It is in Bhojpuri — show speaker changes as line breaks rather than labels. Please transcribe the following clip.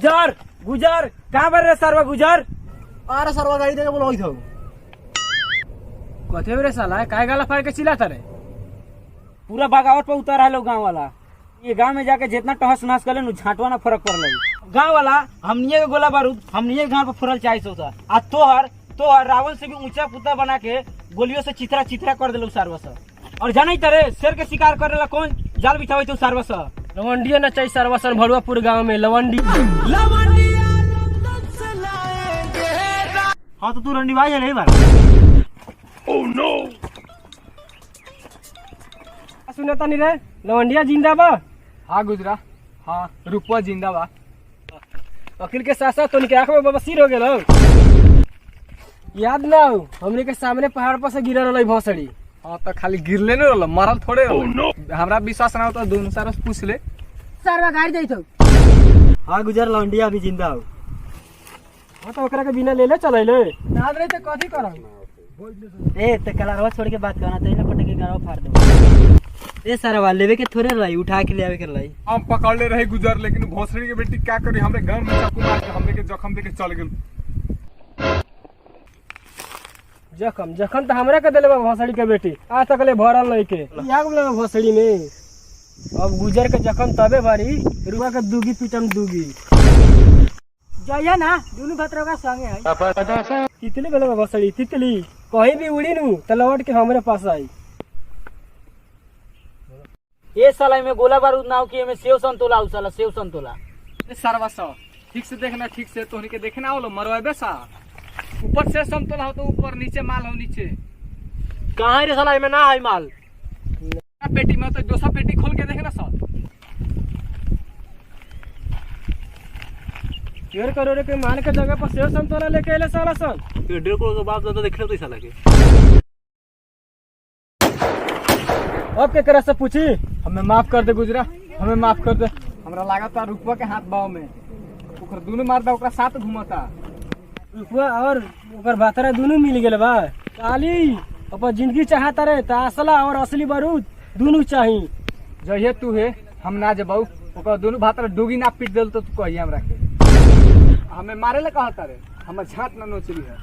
गुजर गुजर कहाँ पर रे सरवा गुजर।
अरे सरवा गाड़ी देके बोलो इधर
कथे रे साला काय गाला फाड़ के चिल्लाता रे। पूरा बगावत पे उतर है गाँव वाला। ये गांव में जाके जितना टहस नहस कर ले झाटवा ना फर्क पड़ लगी। गांव वाला हमनिए के गोला बारूद हमनिए गांव पे फोड़ल चाहिए होता। आ तोहर रावल से भी ऊंचा पुता बना के गोलियों से चित्रा चित्रा कर दिलो सारवस। और जाने तरे शेर के शिकार करेला कौन जाल बिछावे तो सारवस। लवंडिया न चाहिए सारवस भड़ुआपुर गांव में लवंडी। हाँ तो तू रंडी भाई है बार। ओह नो सुनता नहीं रे लवंडिया जिंदा बा।
हाँ गुजरा हाँ रुपवा जिंदा बा।
वकील के साथ साथ तो उनके आंख में बबसीर हो गया। याद ना हो हमने के सामने पहाड़ पर से गिरा रही भौसड़ी।
हाँ तो खाली गिरले नहीं रहल मरल थोड़े हमरा विश्वास ना होता दोनों सारस पूछ ले।
सरवा गाड़ी दे तो। हाँ गुजर लवंडिया अभी जिंदा हो। हाँ तो ओकरा के बिना ले ले चले ले ना रे तो कथी करब। ए त कलरवा छोड़ के बात करना तई ना पटे के गाड़वा फाड़ दो। ए सरवा लेवे के थोड़े रही उठा के ले आवे के रही।
हम पकड़ ले रहे गुजर लेकिन भोसड़ी के बेटी क्या करी हमरे घर में चाकू मार के हमरे के जख्म देके चल गेल।
जखम तो हमरा के देले बा भोसड़ी के बेटी आज तक ले भरल नहीं के याग बोले भोसड़ी में। अब गुजर के जखम तबे बारी रुआ के दूगी पीटम दूगी जाइए ना दोनों भतरा का संगे है। तितली बोले बा भोसड़ी तितली कहीं भी उड़ी नू तो लौट के हमरे पास आई। ये साला में गोला बारूद ना हो कि में सेव संतोला हो साला सेव संतोला।
सरवा सा ठीक से देखना ठीक से तोहनी के देखना हो मरवाबे सा ऊपर से समतोला हो तो ऊपर नीचे माल हो नीचे।
कहाँ रे साला में ना है माल।
पेटी में तो दोसा पेटी खोल के देखना सा।
डेढ़ करोड़ के माल के जगह पर सेव संतोला लेके आले साला सन।
1.5 करोड़ के बाप दादा देख रहे तो साला के।
अब के करा से पूछी
हमें माफ कर दे गुजरा हमें माफ कर दे। हमरा लागता रुपवा के हाथ बाव में ओकर दोनों मारदा ओकरा साथ घुमाता।
रुपवा और ओकर भातरा दोनों मिल गेल बा। काली अपन जिंदगी चाहता रहे तो असला और असली बारूद दोनों चाहिए।
जहिए तू है हम ना जबाऊ ओकर दोनों भातरा डोगी ना पीट देल तो तू कहिए हमरा के हमें मारे ला कहता रे हमर झाट ना नोचली है।